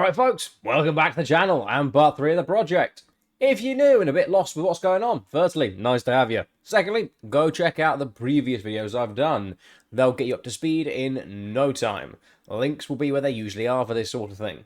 Alright folks, welcome back to the channel and part 3 of the project. If you're new and a bit lost with what's going on, firstly, nice to have you. Secondly, go check out the previous videos I've done. They'll get you up to speed in no time. Links will be where they usually are for this sort of thing.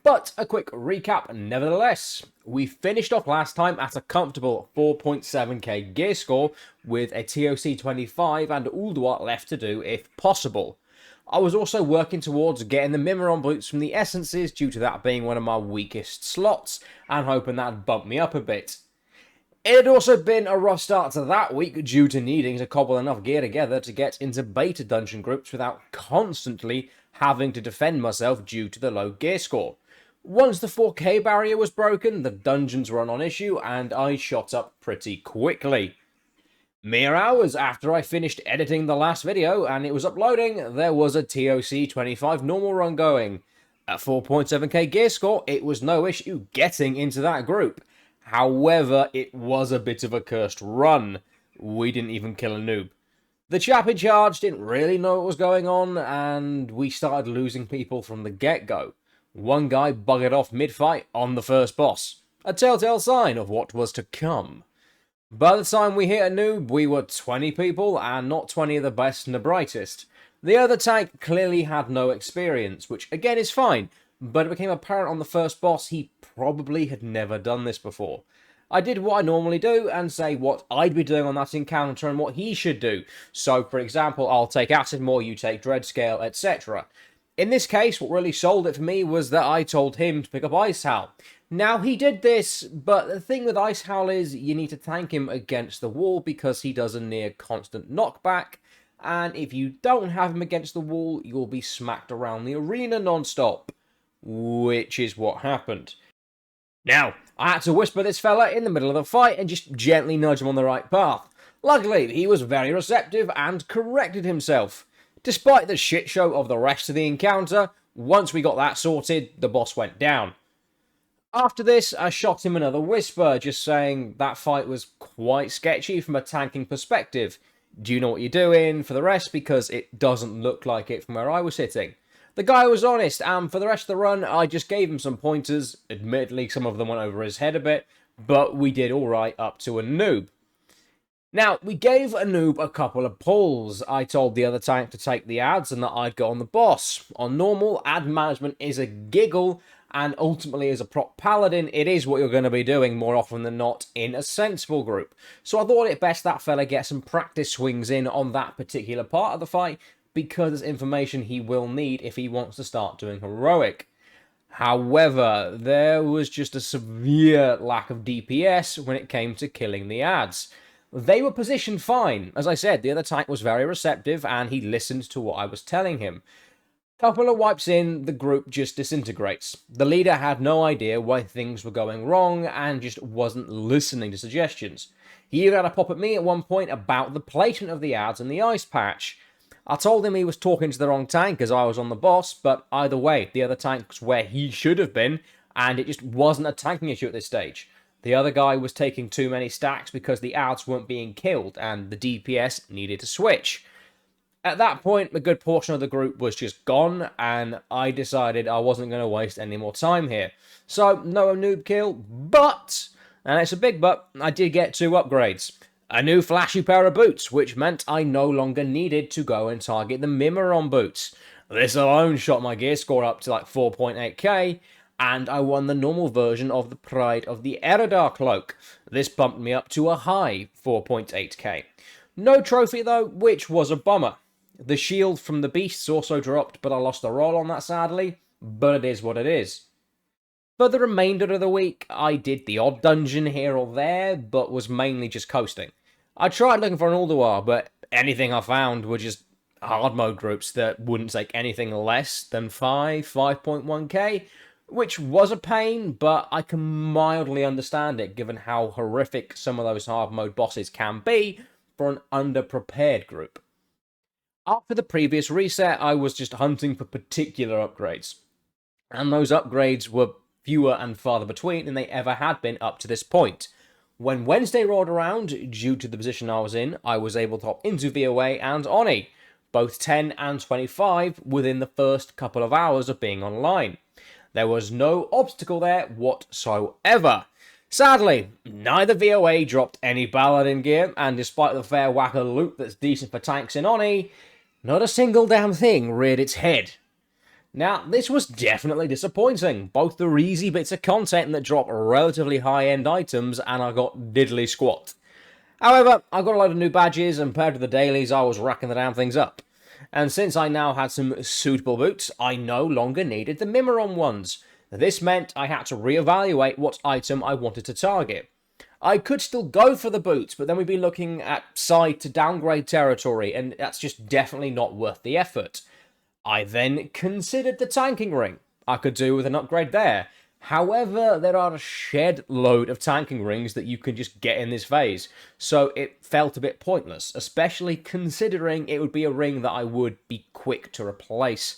But a quick recap nevertheless. We finished off last time at a comfortable 4.7k gear score with a TOC 25 and Ulduat left to do if possible. I was also working towards getting the Mimiron boots from the essences due to that being one of my weakest slots and hoping that'd bump me up a bit. It had also been a rough start to that week due to needing to cobble enough gear together to get into beta dungeon groups without constantly having to defend myself due to the low gear score. Once the 4k barrier was broken, the dungeons were a non-issue and I shot up pretty quickly. Mere hours after I finished editing the last video and it was uploading, there was a TOC 25 normal run going. At 4.7k gear score, it was no issue getting into that group. However, it was a bit of a cursed run. We didn't even kill a noob. The chap in charge didn't really know what was going on, and we started losing people from the get-go. One guy buggered off mid-fight on the first boss. A telltale sign of what was to come. By the time we hit a noob, we were 20 people, and not 20 of the best and the brightest. The other tank clearly had no experience, which again is fine, but it became apparent on the first boss he probably had never done this before. I did what I normally do, and say what I'd be doing on that encounter and what he should do. So, for example, I'll take Acid Maw, you take Dread Scale, etc. In this case, what really sold it for me was that I told him to pick up Ice Howl. Now, he did this, but the thing with Ice Howl is you need to tank him against the wall because he does a near constant knockback, and if you don't have him against the wall, you'll be smacked around the arena non-stop, which is what happened. Now, I had to whisper this fella in the middle of the fight and just gently nudge him on the right path. Luckily, he was very receptive and corrected himself. Despite the shit show of the rest of the encounter, once we got that sorted, the boss went down. After this, I shot him another whisper, just saying that fight was quite sketchy from a tanking perspective. Do you know what you're doing for the rest? Because it doesn't look like it from where I was hitting. The guy was honest, and for the rest of the run, I just gave him some pointers. Admittedly, some of them went over his head a bit, but we did alright up to a noob. Now, we gave a noob a couple of pulls. I told the other tank to take the ads and that I'd go on the boss. On normal, ad management is a giggle, and ultimately as a prop paladin, it is what you're going to be doing more often than not in a sensible group. So I thought it best that fella get some practice swings in on that particular part of the fight, because it's information he will need if he wants to start doing heroic. However, there was just a severe lack of DPS when it came to killing the ads. They were positioned fine. As I said, the other tank was very receptive and he listened to what I was telling him. Couple of wipes in, the group just disintegrates. The leader had no idea why things were going wrong and just wasn't listening to suggestions. He even had a pop at me at one point about the placement of the ads and the ice patch. I told him he was talking to the wrong tank as I was on the boss, but either way, the other tank was where he should have been, and it just wasn't a tanking issue at this stage. The other guy was taking too many stacks because the ads weren't being killed, and the DPS needed to switch. At that point, a good portion of the group was just gone, and I decided I wasn't going to waste any more time here. So, no noob kill, but, and it's a big but, I did get 2 upgrades. A new flashy pair of boots, which meant I no longer needed to go and target the Mimiron boots. This alone shot my gear score up to like 4.8k, and I won the normal version of the Pride of the Eredar cloak. This bumped me up to a high 4.8k. No trophy though, which was a bummer. The shield from the beasts also dropped, but I lost a roll on that sadly, but it is what it is. For the remainder of the week, I did the odd dungeon here or there, but was mainly just coasting. I tried looking for an Ulduar, but anything I found were just hard mode groups that wouldn't take anything less than 5.1k, which was a pain, but I can mildly understand it given how horrific some of those hard mode bosses can be for an underprepared group. After the previous reset, I was just hunting for particular upgrades, and those upgrades were fewer and farther between than they ever had been up to this point. When Wednesday rolled around, due to the position I was in, I was able to hop into VOA and Oni, both 10 and 25 within the first couple of hours of being online. There was no obstacle there whatsoever. Sadly, neither VOA dropped any Paladin gear, and despite the fair whack of loot that's decent for tanks in Oni, not a single damn thing reared its head. Now, this was definitely disappointing. Both the easy bits of content that drop relatively high-end items, and I got diddly squat. However, I got a load of new badges, and compared to the dailies, I was racking the damn things up. And since I now had some suitable boots, I no longer needed the Mimeron ones. This meant I had to reevaluate what item I wanted to target. I could still go for the boots, but then we'd be looking at side to downgrade territory, and that's just definitely not worth the effort. I then considered the tanking ring. I could do with an upgrade there. However, there are a shed load of tanking rings that you can just get in this phase, so it felt a bit pointless, especially considering it would be a ring that I would be quick to replace.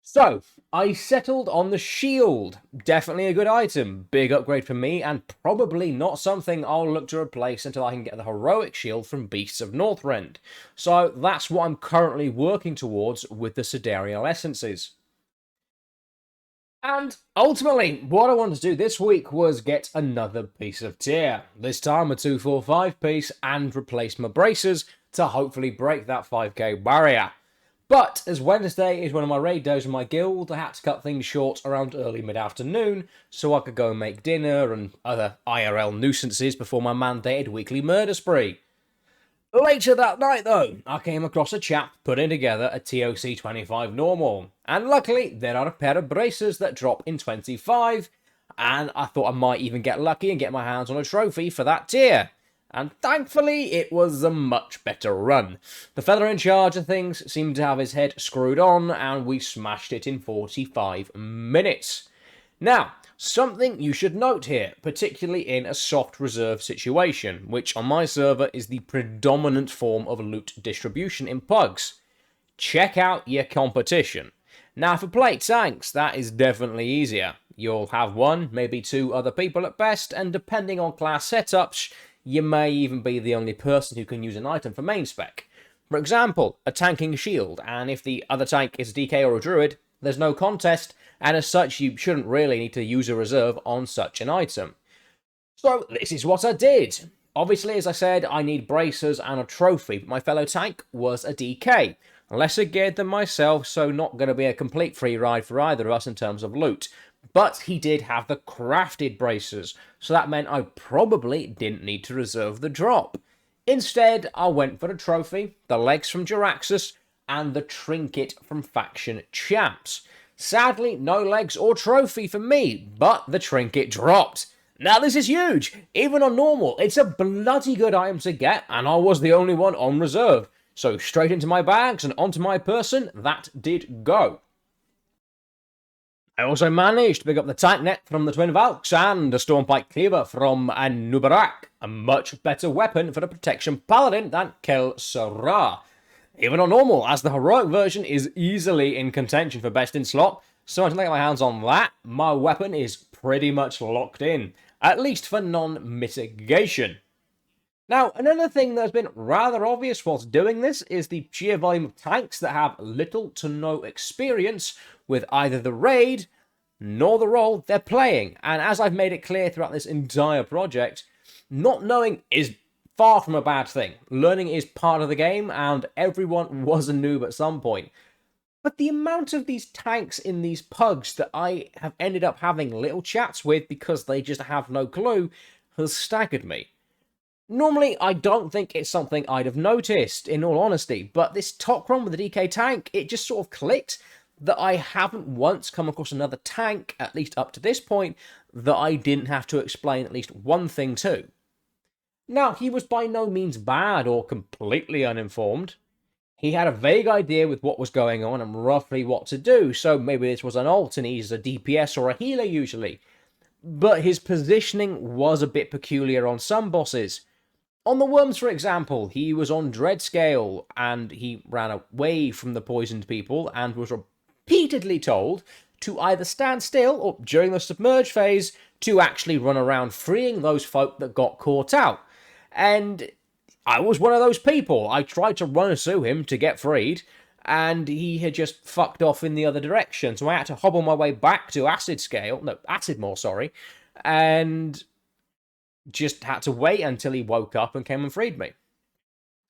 So, I settled on the shield. Definitely a good item, big upgrade for me, and probably not something I'll look to replace until I can get the heroic shield from Beasts of Northrend. So that's what I'm currently working towards with the Sidereal Essences. And ultimately, what I wanted to do this week was get another piece of tier. This time a 245 piece, and replace my bracers to hopefully break that 5k barrier. But as Wednesday is one of my raid days with my guild, I had to cut things short around early mid-afternoon so I could go and make dinner and other IRL nuisances before my mandated weekly murder spree. Later that night though, I came across a chap putting together a TOC 25 normal, and luckily there are a pair of bracers that drop in 25, and I thought I might even get lucky and get my hands on a trophy for that tier. And thankfully, it was a much better run. The fella in charge of things seemed to have his head screwed on, and we smashed it in 45 minutes. Now, something you should note here, particularly in a soft reserve situation, which on my server is the predominant form of loot distribution in pugs. Check out your competition. Now, for plate tanks, that is definitely easier. You'll have one, maybe two other people at best, and depending on class setups, you may even be the only person who can use an item for main spec. For example, a tanking shield, and if the other tank is a DK or a druid, there's no contest, and as such you shouldn't really need to use a reserve on such an item. So this is what I did. Obviously, as I said, I need bracers and a trophy, but my fellow tank was a DK. Lesser geared than myself, so not going to be a complete free ride for either of us in terms of loot. But he did have the crafted bracers, so that meant I probably didn't need to reserve the drop. Instead, I went for the trophy, the legs from Jaraxxus, and the trinket from Faction Champs. Sadly, no legs or trophy for me, but the trinket dropped. Now this is huge! Even on normal, it's a bloody good item to get, and I was the only one on reserve. So straight into my bags and onto my person, that did go. I also managed to pick up the tank net from the Twin Valks and a Stormpike Cleaver from Anubarak, a much better weapon for the Protection Paladin than Kel Sarah. Even on normal, as the heroic version is easily in contention for best in slot, so until I get my hands on that, my weapon is pretty much locked in, at least for non-mitigation. Now, another thing that's been rather obvious whilst doing this is the sheer volume of tanks that have little to no experience with either the raid nor the role they're playing. And as I've made it clear throughout this entire project, not knowing is far from a bad thing. Learning is part of the game, and everyone was a noob at some point. But the amount of these tanks in these pugs that I have ended up having little chats with because they just have no clue has staggered me. Normally, I don't think it's something I'd have noticed, in all honesty, but this top run with the DK tank, it just sort of clicked that I haven't once come across another tank, at least up to this point, that I didn't have to explain at least one thing to. Now, he was by no means bad or completely uninformed. He had a vague idea with what was going on and roughly what to do, so maybe this was an ult and he's a DPS or a healer usually. But his positioning was a bit peculiar on some bosses. On the Worms, for example, he was on Dreadscale, and he ran away from the poisoned people, and was repeatedly told to either stand still, or during the Submerge phase, to actually run around freeing those folk that got caught out. And I was one of those people. I tried to run to him to get freed, and he had just fucked off in the other direction. So I had to hobble my way back to Acid More, sorry, and just had to wait until he woke up and came and freed me.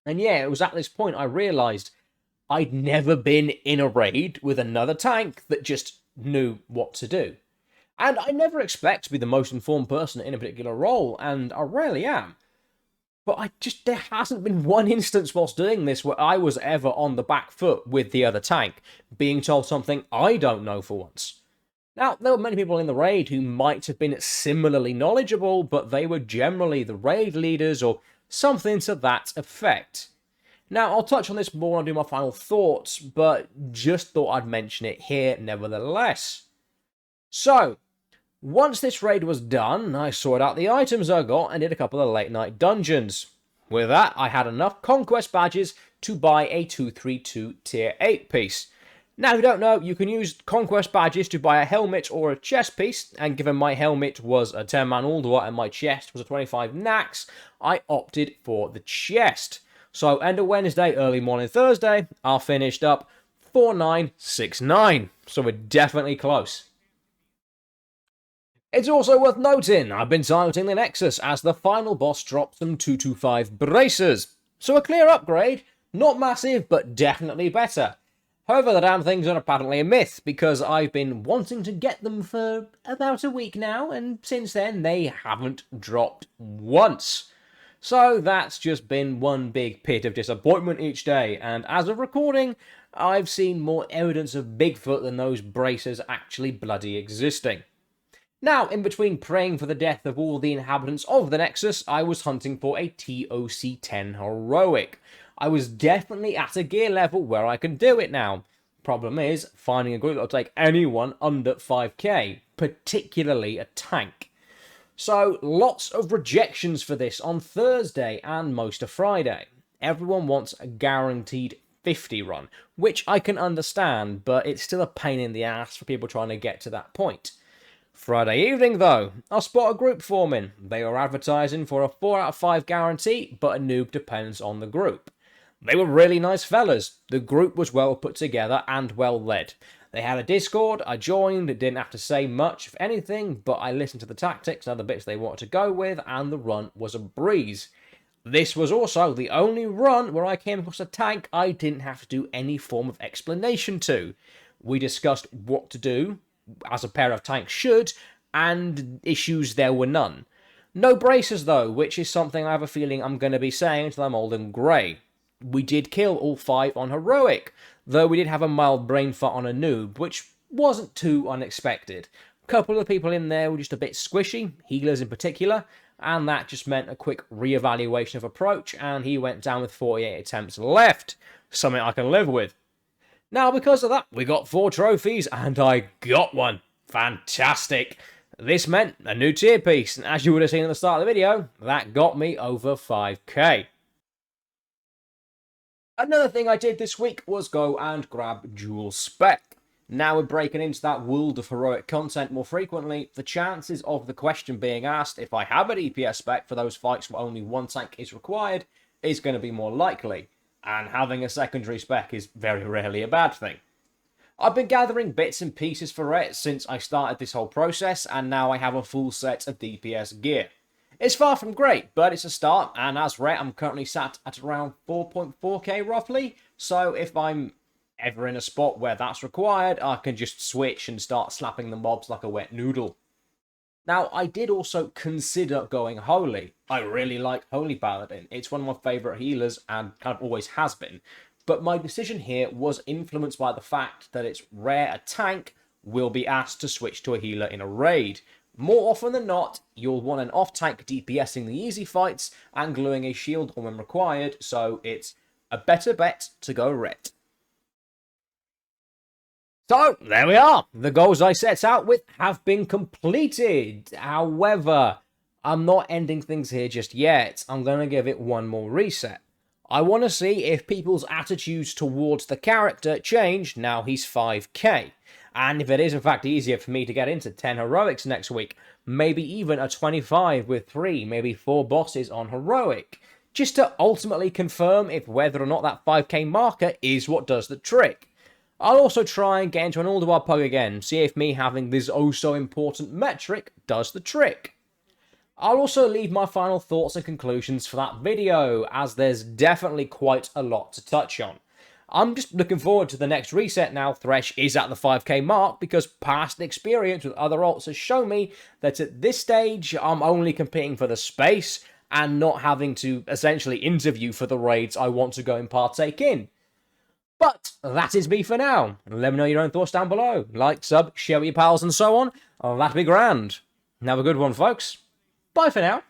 And yeah, it was at this point I realised I'd never been in a raid with another tank that just knew what to do. And I never expect to be the most informed person in a particular role, and I rarely am. But there hasn't been one instance whilst doing this where I was ever on the back foot with the other tank, being told something I don't know for once. Now, there were many people in the raid who might have been similarly knowledgeable, but they were generally the raid leaders or something to that effect. Now, I'll touch on this more when I do my final thoughts, but just thought I'd mention it here nevertheless. So, once this raid was done, I sorted out the items I got and did a couple of late night dungeons. With that, I had enough conquest badges to buy a 232 tier 8 piece. Now, if you don't know, you can use conquest badges to buy a helmet or a chest piece, and given my helmet was a 10-man Aldor and my chest was a 25 Nax, I opted for the chest. So, end of Wednesday, early morning Thursday, I finished up 4969. So we're definitely close. It's also worth noting, I've been targeting the Nexus as the final boss dropped some 225 bracers. So a clear upgrade, not massive, but definitely better. However, the damn things are apparently a myth, because I've been wanting to get them for about a week now, and since then they haven't dropped once. So that's just been one big pit of disappointment each day, and as of recording, I've seen more evidence of Bigfoot than those bracers actually bloody existing. Now, in between praying for the death of all the inhabitants of the Nexus, I was hunting for a TOC 10 heroic. I was definitely at a gear level where I can do it now. Problem is, finding a group that will take anyone under 5k, particularly a tank. So, lots of rejections for this on Thursday and most of Friday. Everyone wants a guaranteed 50 run, which I can understand, but it's still a pain in the ass for people trying to get to that point. Friday evening, though, I spot a group forming. They were advertising for a 4 out of 5 guarantee, but a noob depends on the group. They were really nice fellas. The group was well put together and well led. They had a Discord, I joined, didn't have to say much, if anything, but I listened to the tactics and other bits they wanted to go with, and the run was a breeze. This was also the only run where I came across a tank I didn't have to do any form of explanation to. We discussed what to do, as a pair of tanks should, and issues there were none. No bracers though, which is something I have a feeling I'm going to be saying until I'm old and grey. We did kill all 5 on heroic, though we did have a mild brain fart on a noob, which wasn't too unexpected. A couple of people in there were just a bit squishy, healers in particular, and that just meant a quick re-evaluation of approach, and he went down with 48 attempts left, something I can live with. Now, because of that, we got 4 trophies, and I got one. Fantastic. This meant a new tier piece, and as you would have seen at the start of the video, that got me over 5k. Another thing I did this week was go and grab dual spec. Now we're breaking into that world of heroic content more frequently, the chances of the question being asked if I have an DPS spec for those fights where only one tank is required is going to be more likely. And having a secondary spec is very rarely a bad thing. I've been gathering bits and pieces for it since I started this whole process, and now I have a full set of DPS gear. It's far from great, but it's a start, and as Ret, I'm currently sat at around 4.4k roughly, so if I'm ever in a spot where that's required, I can just switch and start slapping the mobs like a wet noodle. Now, I did also consider going Holy. I really like Holy Paladin. It's one of my favourite healers and kind of always has been. But my decision here was influenced by the fact that it's rare a tank will be asked to switch to a healer in a raid. More often than not, you'll want an off-tank DPSing the easy fights and gluing a shield on when required, so it's a better bet to go Ret. So, there we are. The goals I set out with have been completed. However, I'm not ending things here just yet. I'm going to give it one more reset. I want to see if people's attitudes towards the character change now he's 5k. And if it is in fact easier for me to get into 10 heroics next week, maybe even a 25 with 3, maybe 4 bosses on heroic. just to ultimately confirm if whether or not that 5k marker is what does the trick. I'll also try and get into an Alderbar pug again, see if me having this oh so important metric does the trick. I'll also leave my final thoughts and conclusions for that video, as there's definitely quite a lot to touch on. I'm just looking forward to the next reset now Thresh is at the 5k mark, because past experience with other alts has shown me that at this stage I'm only competing for the space and not having to essentially interview for the raids I want to go and partake in. But that is me for now. Let me know your own thoughts down below. Like, sub, share with your pals and so on. That'd be grand. Have a good one, folks. Bye for now.